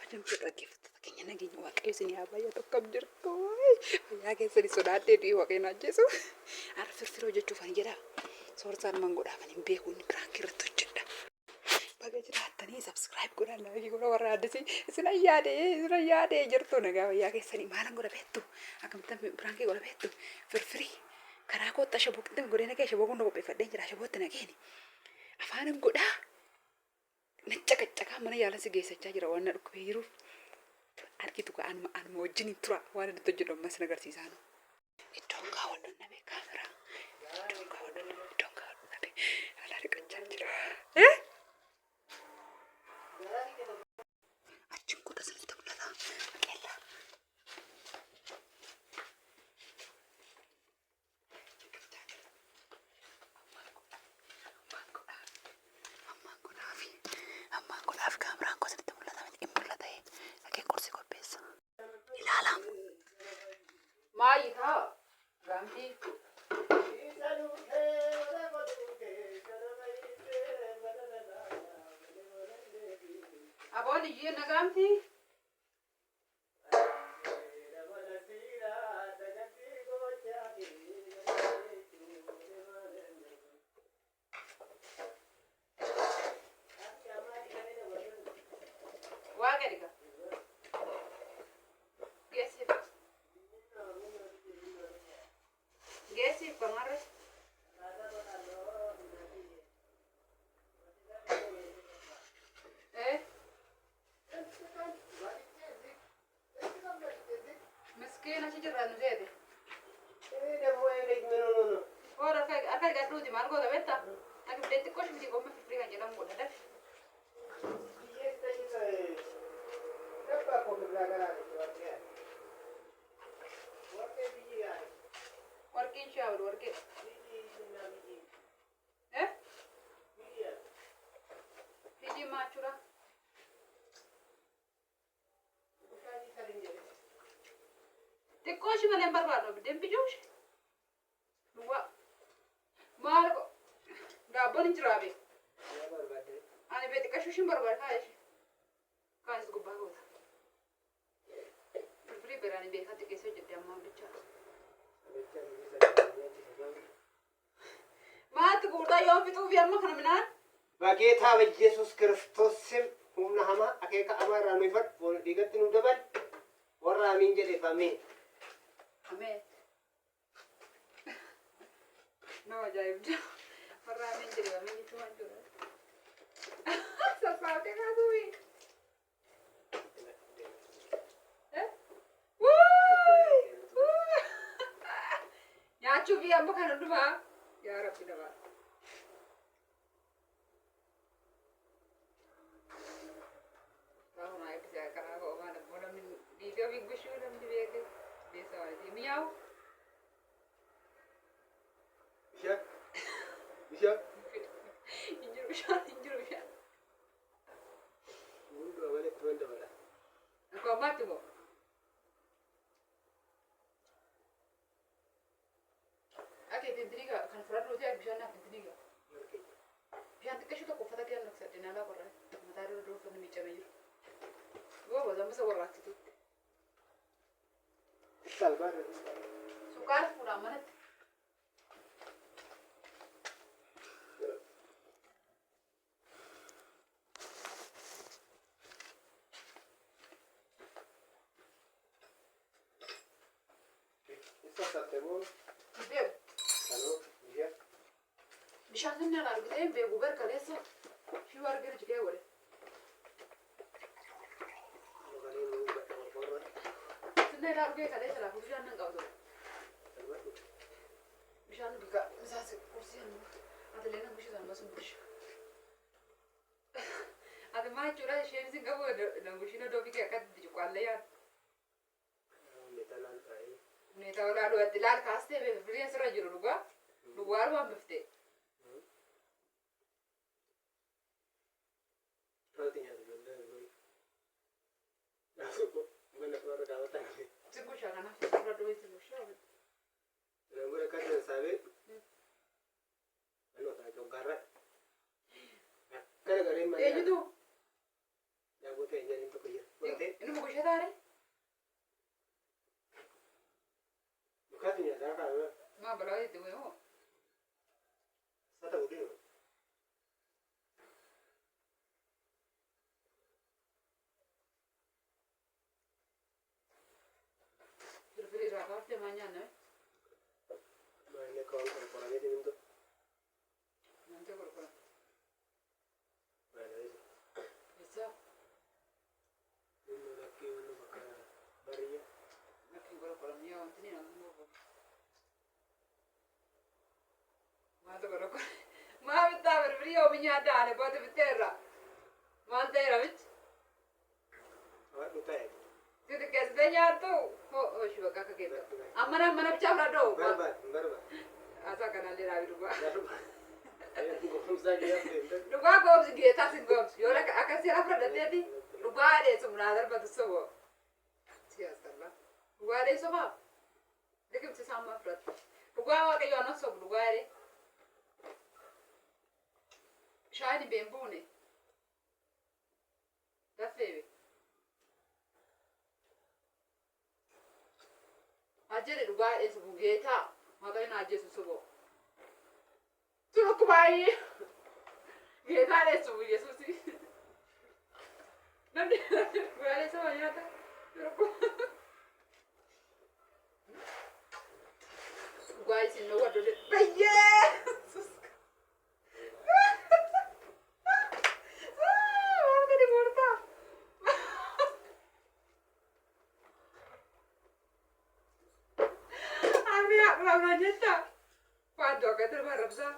Jumpa lagi kayaknya lagi wakai sini apa ya tuh kabur kau ya kayak seri sodate di wakai aja so arah firfiro aja cuma aja sorsan manggoda kan yang biakun berakhir tuh ceda bagai cerita nih subscribe gue lagi gue warna ada sih sina ya deh jertu naga ya kayak seni malang gue betul akan kita berakhir gue betul free karena aku tak shabuk kita gue nake shabuk gue nopo pefadeng cerah shabuk tenaga ini afaan gue dah Necak mana ya lah segi saja jera warna aku biru arki tuh kan anu wajin itu warna itu jodoh mas negar sisano itu kawan dan nabi kamera itu kawan nabi ada kecil jera acung kuda sini tuh nada kela Amangku nabi kamera aku sini tuh nada imur lah deh kayak kursi kopi ilalam mai tha ganti abon ye na ganti wa gariga Gesi pengaruh miskin aja jalan jadi orang kayak gak dulu di mana gua gak beta aku bete kok sih di komen free aja lang gua ada working shower working biji macura Tekoshi mana yang baru dempi josh dua mal kok nggak boleh cerabe ane bete kasih baru kai gue bagus beri berani bekat kesel jadi mau bicara mat gurda yo fitu biar makan menan bagi tahu Yesus Kristus sim hama akeka amara mifat bol digatin udaban warna amin jadi kami amin no ajaib warna amin jadi kami itu aja sesuatu kasui ya cuci apa kan udah bang ya rapi dah bang tahu naik kerja karena kok mana mana video gushaa dalam dia ke biasa aja miau bisa injur bisa udah balik tuan dah aku mati mo kan furat lo dia bisa nak tindriga biar tak kasih tak kufata kian nak sedih nala korang mata dulu kan bicara aja gua baca masa orang itu salbar sukar pura mana itu satemu beb halo iya bisa sini lah gitu beb uber kalesa si warga juga ya boleh sini lah gitu kalesa lah bisa neng kau tuh bisa neng juga misal kursi anu ada lena bisa sama sembus ada mah curah sih sih kau ada busina dobi kayak kat di jual ya nih tahu lalu atilar kaste beli yang serah juru luar apa mesti artinya tu masuk mana keluar dawatan segusha kan aku sudah dua segusha Nanggur kata sabe anu tak jogarat kada kada itu ya bote jadi untuk ya gare? Bukatinya zaka wewe. Ma bala itu wewe. Sata udio. Preferi ragazze mañana, Ma ne ko ko rage din to. non te corpo. Ma ne. Esa, Inno da ke wonu baka bariya. non ti corpo la mia, non ti ne non corpo. Ma te corpo. Ma vita preferi o minya dane, poi te terra. Ma te era vit. Wa dutai. Ti che sveglia tu. Oh, shu ka che to. Amana mana bicha do. Barba. Asa kana le ravi ruba. Barba. Ayo ko kumsa dia pe. Ruba gobs geta sin gobs. Yora aka sera fra dadedi. Ruba de sumra dar bad so. Siyasalla. Ruba de so ba. Lekin se samma fra. Ruba wa ke yona so ruba de. Shani bembune. Da febe. Ajere ruba de so geta. Magai na je so bo. Tu ko bai. Geta de so yesu si. Nanti ruba de so yata. Guys, you know what to do. But yes! Quando che te va a rabza?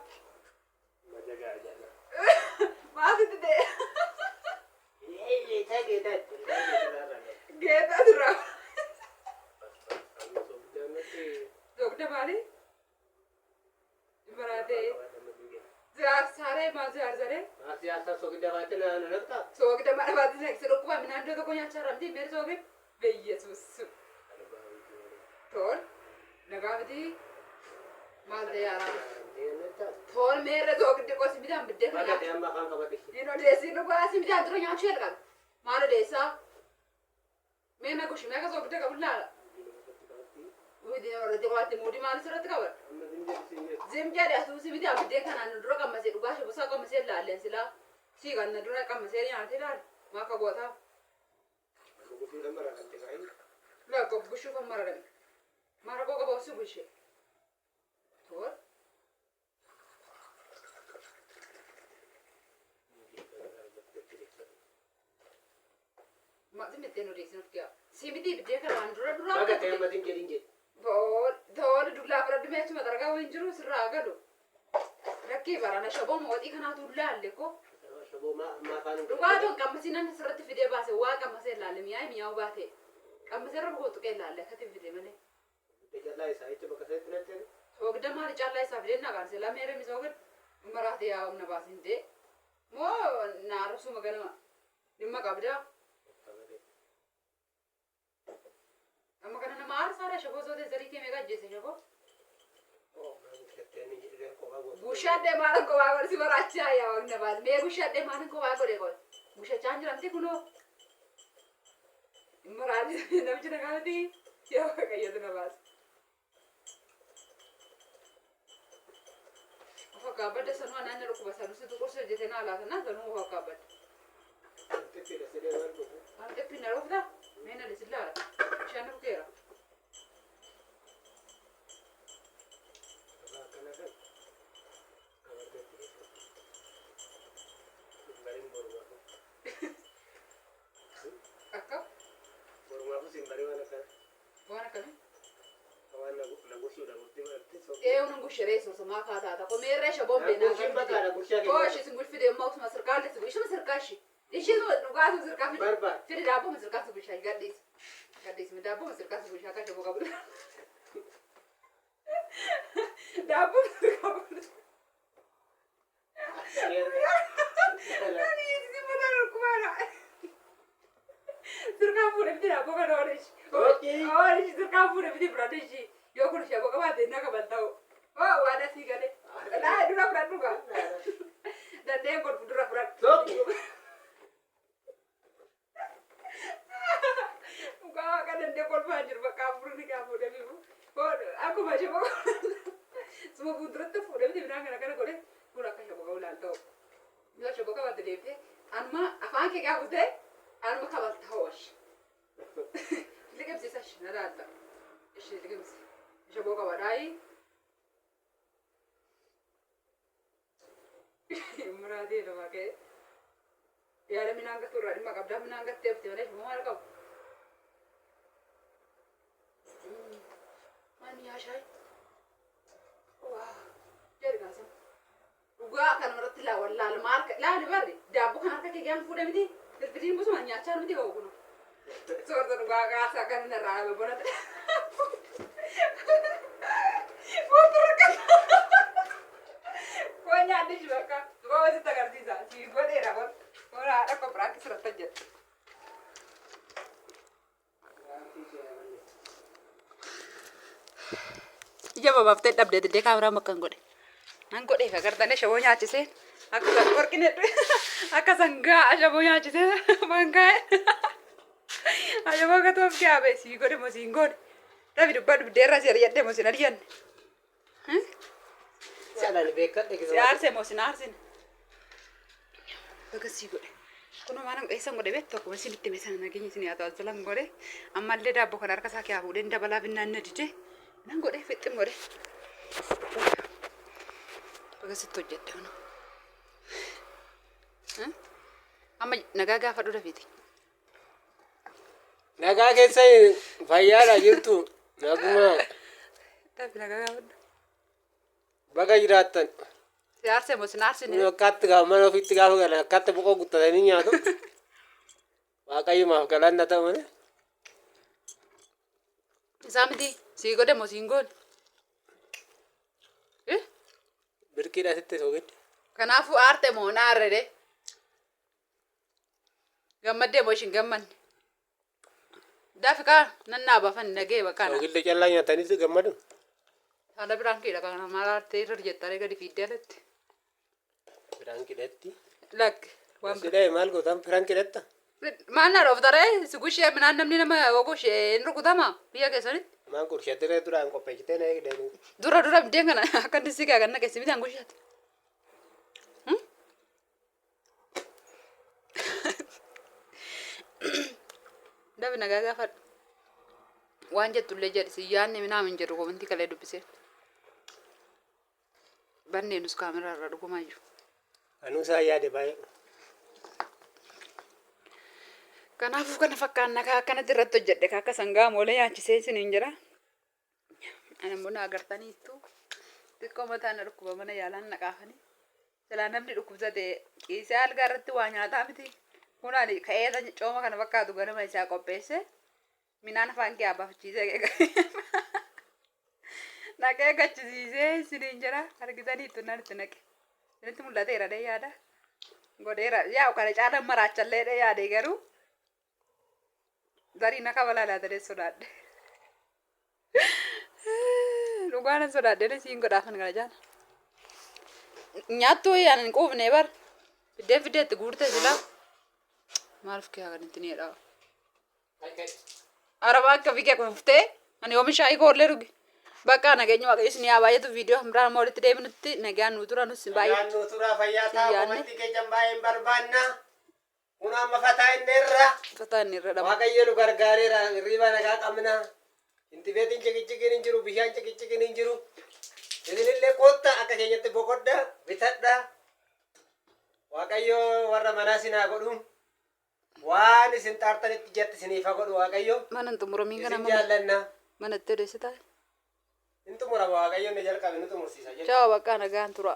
Ma jaga aja. Ma si te. Ye ta ke ta. Geta dura. Amu so janati. Dokta bari? Barate. Zara sare ma zare. Asi asa so gida baate na nakta. So kita mana bati nek seru kwa minando to konya charam di mere so ge. Be Jesus. Tor. Nagavdi. Mal de yara. Tor mere so gida ko simidam bidde. Baga te amma kan ka bati. Ino desi no kwa simidam tro nya chel kan. Mala desa. Mena ko shimega so gida ka bulla. Udi ora de wati mudi mal surat ka bar. Amma dinje sinje. Zim jadi asu simidam bidde kan an dro ka mase duga shi busa ka mase la len sila. Si kan na dro ka mase ya tilar. Ma ka gota. Ko fi amara kan te kai. La ko bushu ka mara. Mara ko ka bosu bushe. Tor. Ma zim te no reason kya. Simidi bidde kan an dro dro. Baga te amma dinje. Tor dugla fra dume tu madarga wa injuru sirra gado. Rakki barana shabo modi kana tu lalle ko. Shabo ma kan. Duga to kamasinan sirratti fide base wa kamase lalle miya miya bate. Kamase rogo to ke lalle khati fide mane. Te jalla isa ite baka se tnete. Ogda mari challa isa fide na ganse la mere misoged marate ya umna basinte. Mo naru su magana nimma kabda. Amma kana na mar sara shabo zo de zarike mega jese shabo. Oh, man kete ni ide ko ba bo. Gushaa de malan ko waagor si baracha ya wagna bas me gushaa de malan ko waagor e gol. Gushaa chanj ramte kuno. Marani namchina galati ya ka yadna bas. Ho kabat sanu ananya ro ko basaru se to ko se jete na ala na sanu ho kabat. Te pila se de war ko. An te pinna ro da mena de silla. Chanu kera. Ba kana kan. Kabar te. Barin boru ko. Akka Boru ko simbari wana kan. wana kami. Kawan na gushu da gurti arte so. E un gushere so ma ka ta ko mere shabo be na Gushin baka na gusha ke. ko shi sun gulfi de maus ma sarkal de su shi sarkashi. Ishi no ruga su sarkashi. Barba. Fide da bo sarkashi bu shi gadis. Gadis mi da bo sarkashi bu shi ka shabo kabul. Da bo kabul. Nani si mana ro kumara. Sarka pure fide da bo ka ro shi. Okay. Oh, shi sarka pure fide bra de shi. Yo ko shabo ka ba de na ka baltao. Oh, wada si gade. La dura pra duga. Da de ko dura pra. Okay. murni ka fuudhee biifu. Akkuma shaboo suma fuulduratti fuudhee biti midhaan kana godhe kun akka shaboo ulaan ta'u. Yoo shaboo qabatte deemtee anuma afaan kee gaafutee anuma qabatta hoosh. Liqimsiisa na laalta. Ishee liqimsi. Shaboo qabadhaayi. Muraatee lama kee. Yaada midhaan gattu irraa dhimma qabdaa midhaan gattee hafte malee shaboo maal qabu? Mani yaashai. Wah, jadi kasam. Uga kan merati lawan lal mark, lal bari. Dabu kan harka kegam fude miti. Terbitin busu manya acar miti kau kuno. Sorta uga kasa kan nerah bebonat. Motor kan. Kau nyadi juga kan. Kau masih tak kerja sah. Si gua deh rawat. Orang ada kau praktis rata je. Ija babaaf ta'e dhabdee didee kaameraa makkan godhe. Nan godhe agartanii shaboo nyaachisee akka qorqine akka sangaa shaboo nyaachisee mankaa'e. Shaboo gatoof kiyaabe sii godhe moo siin godhe. Dhabi dubbaa dubdeerra si ari'adhe moo sin ari'anne. Si aarsee moo sin aarsine. Bakka sii godhe. Kunoo maanaan eessan godhe beektu akkuma isin itti meeshaan nageenya isin haa ta'u asjalan godhe. Ammallee daabboo kan harka isaa kiyaa fuudhee dabalaa binnaan na didee. Nan godhe fixxin godhe. Bakka sitti hojjedhe kunoo. Amma nagaa gaafa dura fiti. Nagaa keessa fayyaadha jirtu. Naguma. Tapi nagaa gaafa dura. Baga jiraattan. Si aarsee moo sin aarsine. Akkatti gaafa mana ofiitti gaafa galan akkatti boqoo guttatanii nyaatu. Waaqayyomaaf galanna ta'u malee. Isaa miti sii godhe moo siin godhe. Birkiidha sitte soogidde. Kanaafuu aarte moo na aarrede. Gammaddee moo ishin gammanne. Daafi kaa nan naa baafan nagee bakkaana. Soogidde callaa nyaatanii gammadu. Haala piraankiidha kana maal aartee irra jettaalee gadi fiiddee alatti. Piraankiidhatti. Lakki. Sidee maal gootan piraankiidhatta? Maal na dhooftaree si gushee minaan namni nama gushee hin rukutama biyya keessanitti. Maan kursheetiree duraan qopheessitee na eegdanii. Dura biddeen kana akka disii kaa ganna keessi bitaan gushaati. Dabi nagaa gaafadhu. Waan jettullee jedhi si yaadne minaa min jedhu komantii kalee dubbisee. Banneenus kaameraa irraa dhugumaa jiru. Anuusaa yaade baay'ee. Kanaafuu kana fakkaan nagaa akkanatti irratti hojjedhe akka sangaa moolee nyaachisee isiniin jira. Ani immoo na agartaniittu xiqqoo mataan na dhukkuba mana yaalaan naqaafanii. Silaa namni dhukkubsate ciisee algaa irratti waa nyaataa miti. Kun ani ka'ee cooma kana fakkaatu ganama isaa qopheesse. Minaan afaan kee abaafachiisee naqee gachisiisee isiniin jira. Argitaniittu nan itti naqe. Isinitti mul'ateera dee yaada. Godheera yaa'u kana caalaan maraachallee dee yaadee garuu. Dari naka balala tadi sodaadhe. Dhugaana sodaadhe siin godhaafan kana jaan. Nyaattuu yaanan quufne bar. Fideetti guurte sila. Maaliif kee hagan itti ni dhaa. Araba akka biyya kuuftee ani oomisha iikoollee dhugi. Bakka nageenya waaqayyoon ni baay'atu viidiyoo hamraan moolitti deebinutti nagaan nu tura nus baay'ee. Nagaan nu tura fayyaa ta'a qomatti keenya baay'een barbaanna. Kun amma fataa inni irra. Fataa inni irra dha. Waaqayyo nu gargaareera hirriba nagaa qabna. Intibeetiin cikichikiin hin jiru bishaan cikichikiin hin jiru. Isinillee kootta akka keenyatti boqodda bitadha. Waaqayyo warra manaa sinaa godhu. Waan isin xaartanitti jetti isiniif haa godhu Waaqayyo. Mana xumuramiin kana isin jaallanna. mana itti odeessitaa. Inni xumura Waaqayyo inni jalqabe nu xumursiisa jechuudha. Ciao bakka nagaan tura.